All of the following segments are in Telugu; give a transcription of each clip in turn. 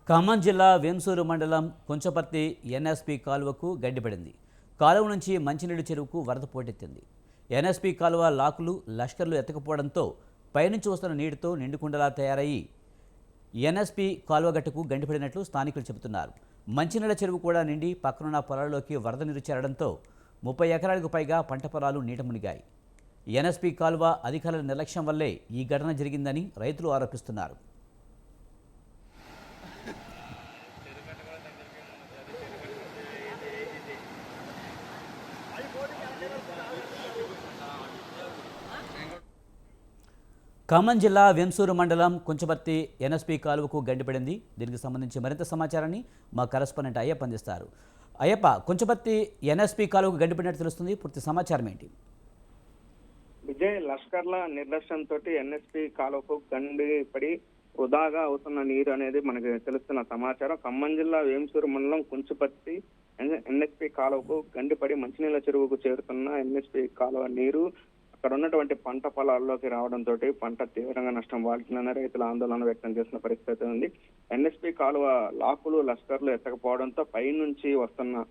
ఖమ్మం జిల్లా వేంసూరు మండలం కొంచపర్తి ఎన్ఎస్పి కాలువకు గడ్డిపడింది. కాలువ నుంచి మంచినీడు చెరువుకు వరద పోటెత్తింది. ఎన్ఎస్పి కాలువ లాకులు లష్కర్లు ఎత్తకపోవడంతో పైనుంచి వస్తున్న నీటితో నిండుకుండలా తయారయ్యి ఎన్ఎస్పి కాలువగట్టుకు గండిపడినట్లు స్థానికులు చెబుతున్నారు. మంచినీళ్ళ చెరువు కూడా నిండి పక్కనున్న పొలాల్లోకి వరద నీరు చేరడంతో 30 ఎకరాలకు పైగా పంట పొలాలు నీట మునిగాయి. ఎన్ఎస్పి కాలువ అధికారుల నిర్లక్ష్యం వల్లే ఈ ఘటన జరిగిందని రైతులు ఆరోపిస్తున్నారు. ఖమ్మం జిల్లా వేంసూరు మండలం కొంచపర్తి ఎన్ఎస్పి కాలువకు గండిపడింది. దీనికి సంబంధించి మరింత సమాచారాన్ని మా కరెస్పాండెంట్ అయ్యప్ప అందిస్తారు. అయ్యప్ప, కొంచపర్తి ఎన్ఎస్పి కాలువకు గండిపడినట్టు తెలుస్తుంది, పూర్తి సమాచారం ఏంటి? విజయ్, లష్కర్ల నిర్లక్ష్యంతో ఎన్ఎస్పి కాలువకు గండిపడి వృధాగా అవుతున్న నీరు అనేది మనకి తెలుస్తున్న సమాచారం. ఖమ్మం జిల్లా వేంసూరు మండలం కొంచపర్తి ఎన్ఎస్పి కాలువకు గండిపడి మంచినీళ్ళ చెరువుకు చేరుతున్న ఎన్ఎస్పి కాలువ నీరు అక్కడ ఉన్నటువంటి పంట పొలాల్లోకి రావడంతో పంట తీవ్రంగా నష్టం వాటిల్లని రైతులు ఆందోళన వ్యక్తం చేసిన పరిస్థితి ఉంది. ఎన్ఎస్పి కాలువ లాకులు లష్కర్లు ఎత్తకపోవడంతో పై నుంచి వస్తున్న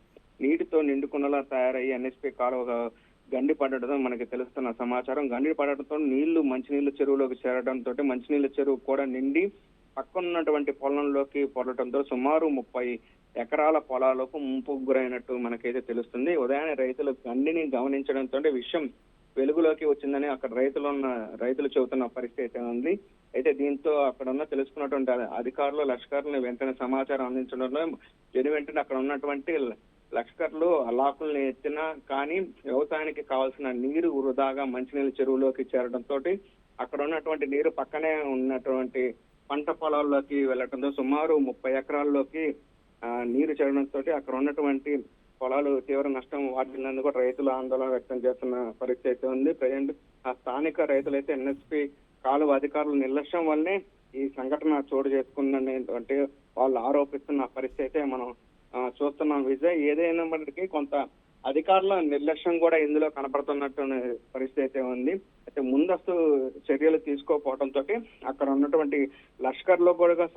నీటితో నిండుకున్నలా తయారయ్యి ఎన్ఎస్పి కాలువ గండి పడడంతో మనకి తెలుస్తున్న సమాచారం. గండి పడడంతో నీళ్లు మంచినీళ్ళ చెరువులోకి చేరడంతో మంచినీళ్ళ చెరువు కూడా నిండి పక్కనున్నటువంటి పొలంలోకి పొరలటంతో సుమారు 30 ఎకరాల పొలాలకు ముంపుకు గురైనట్టు మనకైతే తెలుస్తుంది. ఉదయాన్నే రైతులు గండిని గమనించడంతో విషయం వెలుగులోకి వచ్చిందని అక్కడ రైతులు చెబుతున్న పరిస్థితి అయితే ఉంది. అయితే దీంతో అక్కడ ఉన్న తెలుసుకున్నటువంటి అధికారులు లష్కర్లను వెంటనే సమాచారం అందించడంలో వెంటనే అక్కడ ఉన్నటువంటి లష్కర్లు లాకుల్ని ఎత్తినా కానీ వ్యవసాయానికి కావాల్సిన నీరు వృధాగా మంచినీళ్ళ చెరువులోకి చేరడంతో అక్కడ ఉన్నటువంటి నీరు పక్కనే ఉన్నటువంటి పంట పొలాల్లోకి వెళ్లడంతో సుమారు 30 ఎకరాల్లోకి నీరు చేరడంతో అక్కడ ఉన్నటువంటి పొలాలు తీవ్ర నష్టం వాటిల్లందుకు కూడా రైతులు ఆందోళన వ్యక్తం చేస్తున్న పరిస్థితి అయితే ఉంది. ప్రజెంట్ ఆ స్థానిక రైతులైతే ఎన్ఎస్పి కాలువ అధికారుల నిర్లక్ష్యం వల్లే ఈ సంఘటన చోటు చేసుకుందని అంటే వాళ్ళు ఆరోపిస్తున్న పరిస్థితి అయితే మనం చూస్తున్నాం. విజయ్, ఏదైనప్పటికీ కొంత అధికారుల నిర్లక్ష్యం కూడా ఇందులో కనపడుతున్నట్టు పరిస్థితి అయితే ఉంది. అయితే ముందస్తు చర్యలు తీసుకోకపోవడంతో అక్కడ ఉన్నటువంటి లష్కర్లో కూడా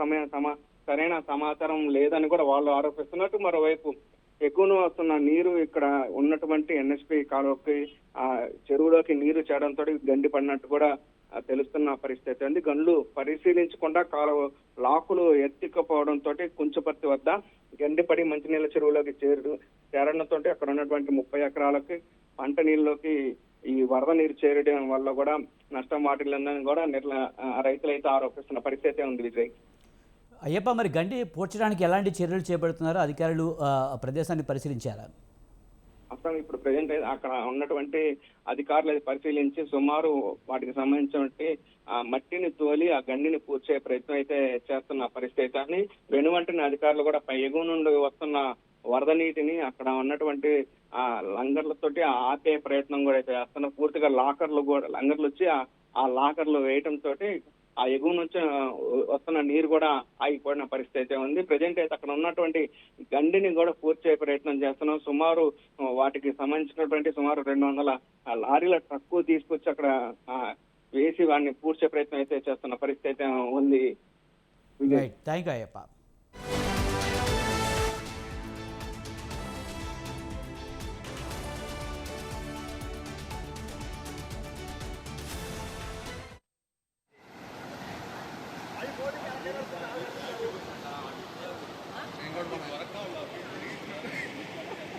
సరైన సమాచారం లేదని కూడా వాళ్ళు ఆరోపిస్తున్నట్టు, మరోవైపు ఎక్కువ వస్తున్న నీరు ఇక్కడ ఉన్నటువంటి ఎన్ఎస్పి కాలువకి చెరువులోకి నీరు చేరడంతో గండి పడినట్టు కూడా తెలుస్తున్న పరిస్థితి ఉంది. గండ్లు పరిశీలించకుండా కాలువ లాకులు ఎత్తికపోవడంతో కొంచపర్తి వద్ద గండిపడి మంచినీళ్ళ చెరువులోకి చేరడంతో అక్కడ ఉన్నటువంటి 30 ఎకరాలకి పంట నీళ్ళలోకి ఈ వరద నీరు చేరడం వల్ల కూడా నష్టం వాటిల్లని కూడా రైతులైతే ఆరోపిస్తున్న పరిస్థితి ఉంది. విజయ్, అయ్యప్ప, మరి గండి పూడ్చడానికి ఎలాంటి చర్యలు చేపడుతున్నారో అధికారులు ప్రదేశాన్ని పరిశీలించారా? అసలు ఇప్పుడు ప్రజెంట్ అక్కడ ఉన్నటువంటి అధికారులు పరిశీలించి సుమారు వాటికి సంబంధించినటువంటి మట్టిని తోలి ఆ గండిని పూడ్చే ప్రయత్నం అయితే చేస్తున్న పరిస్థితి అని వెనువంటిని అధికారులు కూడా ఎగువ నుండి వస్తున్న వరద నీటిని అక్కడ ఉన్నటువంటి లంగర్లతోటి ఆపే ప్రయత్నం కూడా అయితే చేస్తున్నారు. పూర్తిగా లంగర్లు వచ్చి ఆ లాకర్లు వేయటంతో ఆ ఎగువ నుంచి వస్తున్న నీరు కూడా ఆగిపోయిన పరిస్థితి అయితే ఉంది. ప్రజెంట్ అయితే అక్కడ ఉన్నటువంటి గండిని కూడా పూర్తి చేసే ప్రయత్నం చేస్తున్నాం. సుమారు వాటికి సంబంధించినటువంటి సుమారు 200 లారీల ట్రక్కు తీసుకొచ్చి అక్కడ వేసి వాడిని పూడ్చే ప్రయత్నం అయితే చేస్తున్న పరిస్థితి అయితే ఉంది. Thank you Ayyappa.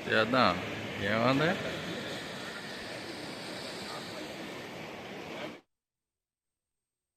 చేద్దాం, ఏముంది.